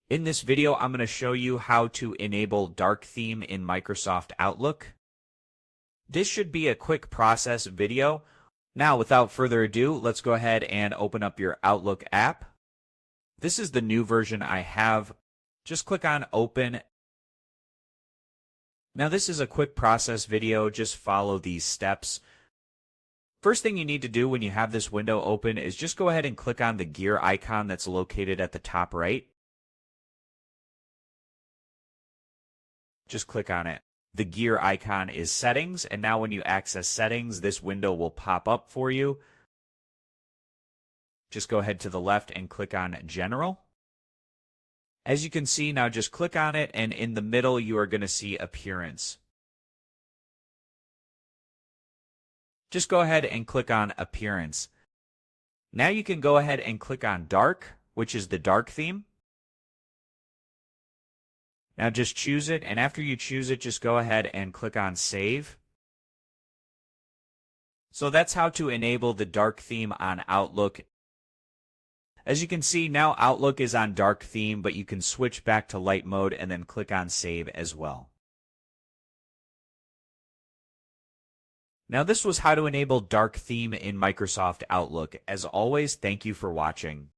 In this video, I'm going to show you how to enable dark theme in Microsoft Outlook. This should be a quick process video. Now, without further ado, let's go ahead and open up your Outlook app. This is the new version I have. Just click on Open. Now, this is a quick process video. Just follow these steps. First thing you need to do when you have this window open is just go ahead and click on the gear icon that's located at the top right. Just click on it. The gear icon is Settings, and now when you access Settings, this window will pop up for you. Just go ahead to the left and click on General. As you can see, now just click on it, and in the middle you are going to see Appearance. Just go ahead and click on Appearance. Now you can go ahead and click on Dark, which is the dark theme. Now just choose it, and after you choose it, just go ahead and click on Save. So that's how to enable the dark theme on Outlook. As you can see, now Outlook is on dark theme, but you can switch back to light mode and then click on Save as well. Now this was how to enable dark theme in Microsoft Outlook. As always, thank you for watching.